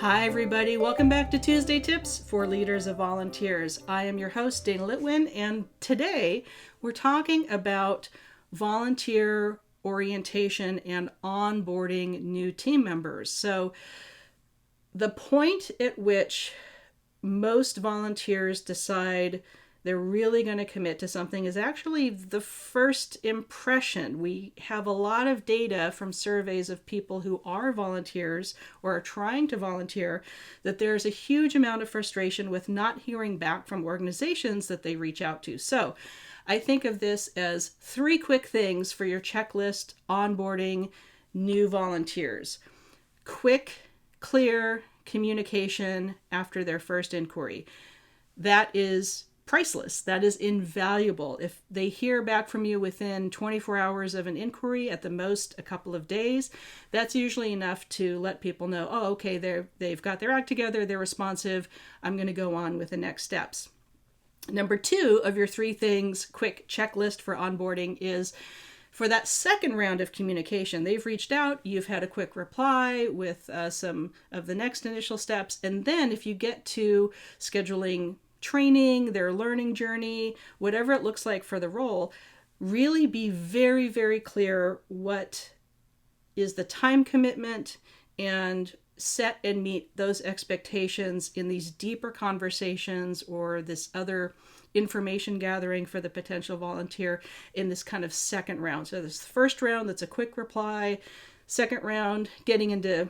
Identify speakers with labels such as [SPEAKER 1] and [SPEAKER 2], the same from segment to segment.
[SPEAKER 1] Hi everybody, welcome back to Tuesday Tips for Leaders of Volunteers. I am your host, Dana Litwin, and today we're talking about volunteer orientation and onboarding new team members. So the point at which most volunteers decide they're really going to commit to something is actually the first impression. We have a lot of data from surveys of people who are volunteers or are trying to volunteer that there's a huge amount of frustration with not hearing back from organizations that they reach out to. So I think of this as 3 quick things for your checklist onboarding new volunteers. Quick, clear communication after their first inquiry. That is priceless. That is invaluable. If they hear back from you within 24 hours of an inquiry, at the most a couple of days, that's usually enough to let people know, oh, okay, they've got their act together, they're responsive, I'm going to go on with the next steps. Number 2 of your 3 things, quick checklist for onboarding is for that second round of communication. They've reached out, you've had a quick reply with some of the next initial steps, and then if you get to scheduling training, their learning journey, whatever it looks like for the role, really be very, very clear what is the time commitment and set and meet those expectations in these deeper conversations or this other information gathering for the potential volunteer in this kind of second round. So this first round, that's a quick reply. Second round, getting into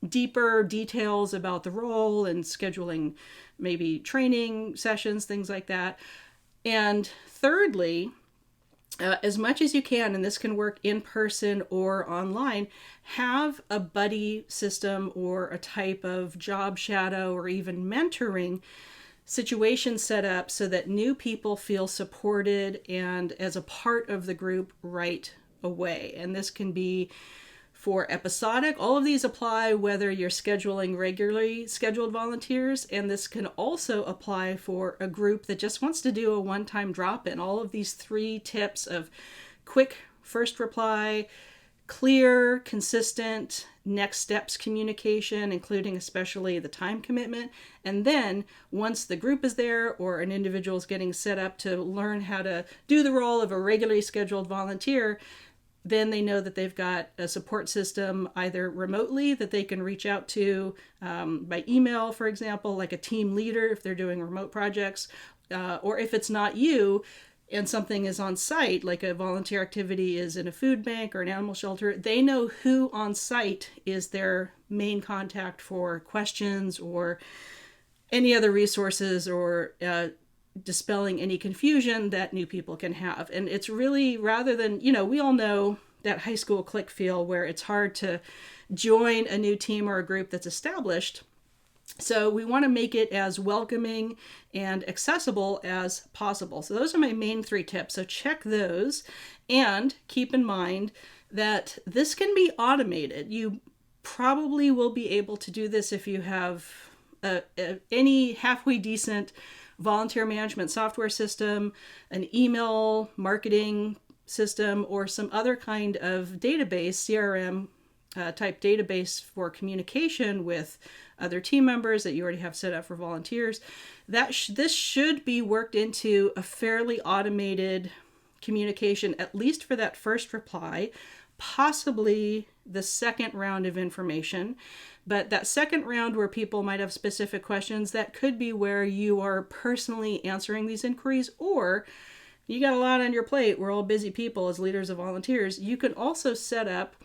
[SPEAKER 1] deeper details about the role and scheduling maybe training sessions, things like that. And thirdly, as much as you can, and this can work in person or online, have a buddy system or a type of job shadow or even mentoring situation set up so that new people feel supported and as a part of the group right away. And this can be for episodic. All of these apply whether you're scheduling regularly scheduled volunteers, and this can also apply for a group that just wants to do a one-time drop-in. All of these 3 tips of quick first reply, clear, consistent next steps communication, including especially the time commitment, and then once the group is there or an individual is getting set up to learn how to do the role of a regularly scheduled volunteer, then they know that they've got a support system either remotely that they can reach out to by email, for example, like a team leader if they're doing remote projects, or if it's not you and something is on site, like a volunteer activity is in a food bank or an animal shelter, they know who on site is their main contact for questions or any other resources or dispelling any confusion that new people can have. And it's really, rather than, we all know that high school clique feel where it's hard to join a new team or a group that's established. So we want to make it as welcoming and accessible as possible. So those are my main 3 tips. So check those and keep in mind that this can be automated. You probably will be able to do this if you have any halfway decent volunteer management software system, an email marketing system, or some other kind of database, CRM type database for communication with other team members that you already have set up for volunteers. This should be worked into a fairly automated communication, at least for that first reply, possibly the second round of information. But that second round where people might have specific questions, that could be where you are personally answering these inquiries, or you got a lot on your plate. We're all busy people as leaders of volunteers. You can also set up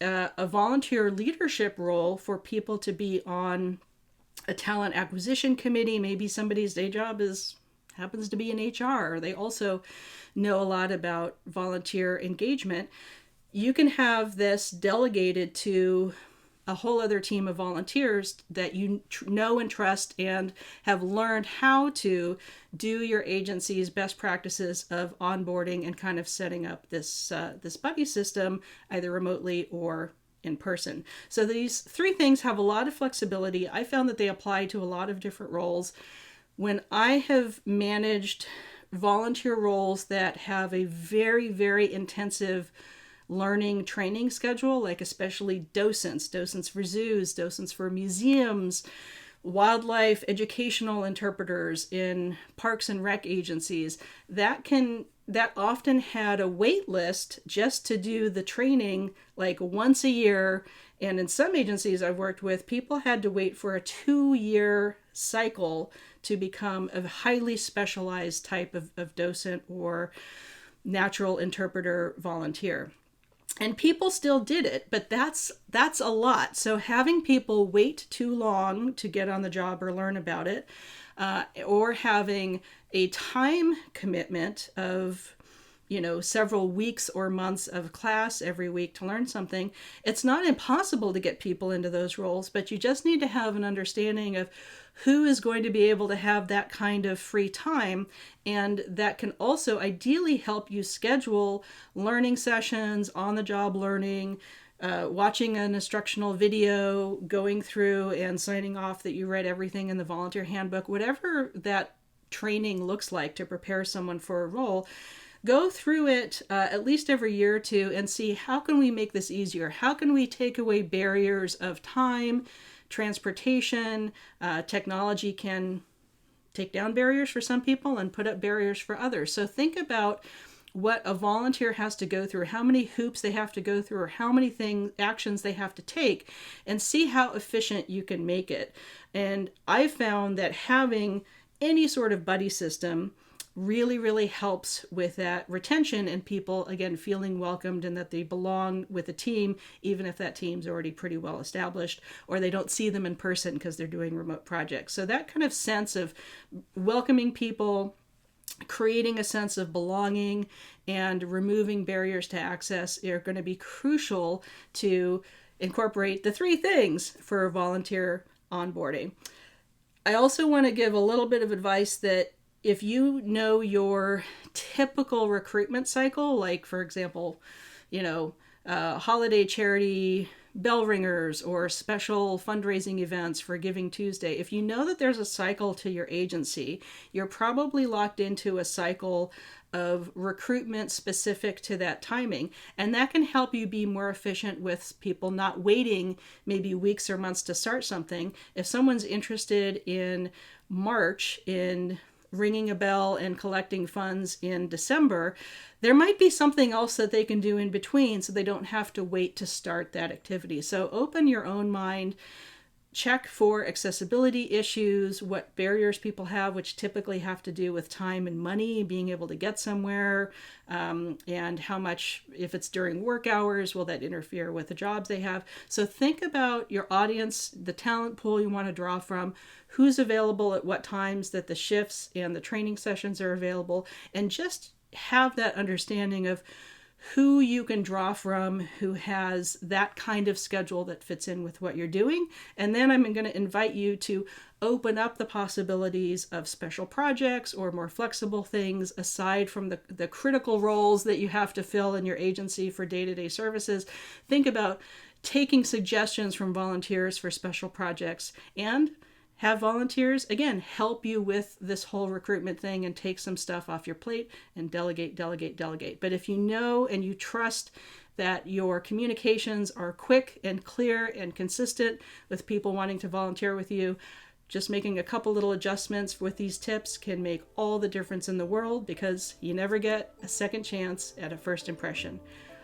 [SPEAKER 1] a volunteer leadership role for people to be on a talent acquisition committee. Maybe somebody's day job happens to be in HR. They also know a lot about volunteer engagement. You can have this delegated to a whole other team of volunteers that you know and trust and have learned how to do your agency's best practices of onboarding and kind of setting up this buddy system either remotely or in person. So these 3 things have a lot of flexibility. I found that they apply to a lot of different roles. When I have managed volunteer roles that have a very, very intensive learning training schedule, like especially docents for zoos, docents for museums, wildlife educational interpreters in parks and rec agencies, that often had a wait list just to do the training like once a year. And in some agencies I've worked with, people had to wait for a 2-year cycle to become a highly specialized type of docent or natural interpreter volunteer. And people still did it, but that's a lot. So having people wait too long to get on the job or learn about it, or having a time commitment of, several weeks or months of class every week to learn something, it's not impossible to get people into those roles, but you just need to have an understanding of who is going to be able to have that kind of free time. And that can also ideally help you schedule learning sessions, on-the-job learning, watching an instructional video, going through and signing off that you read everything in the volunteer handbook, whatever that training looks like to prepare someone for a role. Go through it at least every year or two and see, how can we make this easier? How can we take away barriers of time, transportation? Technology can take down barriers for some people and put up barriers for others. So think about what a volunteer has to go through, how many hoops they have to go through, or how many actions they have to take, and see how efficient you can make it. And I found that having any sort of buddy system really, really helps with that retention and people, again, feeling welcomed and that they belong with a team, even if that team's already pretty well established, or they don't see them in person because they're doing remote projects. So that kind of sense of welcoming people, creating a sense of belonging, and removing barriers to access are going to be crucial to incorporate the 3 things for volunteer onboarding. I also want to give a little bit of advice that if you know your typical recruitment cycle, like for example, holiday charity bell ringers or special fundraising events for Giving Tuesday, if you know that there's a cycle to your agency, you're probably locked into a cycle of recruitment specific to that timing. And that can help you be more efficient with people not waiting maybe weeks or months to start something. If someone's interested in March in ringing a bell and collecting funds in December, there might be something else that they can do in between so they don't have to wait to start that activity. So open your own mind, check for accessibility issues, what barriers people have, which typically have to do with time and money, being able to get somewhere, and how much, if it's during work hours, will that interfere with the jobs they have. So think about your audience, the talent pool you want to draw from, who's available at what times that the shifts and the training sessions are available, and just have that understanding of who you can draw from, who has that kind of schedule that fits in with what you're doing. And then I'm going to invite you to open up the possibilities of special projects or more flexible things aside from the critical roles that you have to fill in your agency for day-to-day services. Think about taking suggestions from volunteers for special projects, and have volunteers, again, help you with this whole recruitment thing and take some stuff off your plate and delegate. But if you know and you trust that your communications are quick and clear and consistent with people wanting to volunteer with you, just making a couple little adjustments with these tips can make all the difference in the world, because you never get a second chance at a first impression.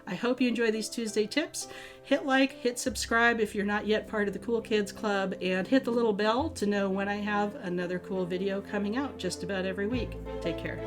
[SPEAKER 1] I hope you enjoy these Tuesday tips. Hit like, hit subscribe if you're not yet part of the Cool Kids Club, and hit the little bell to know when I have another cool video coming out just about every week. Take care.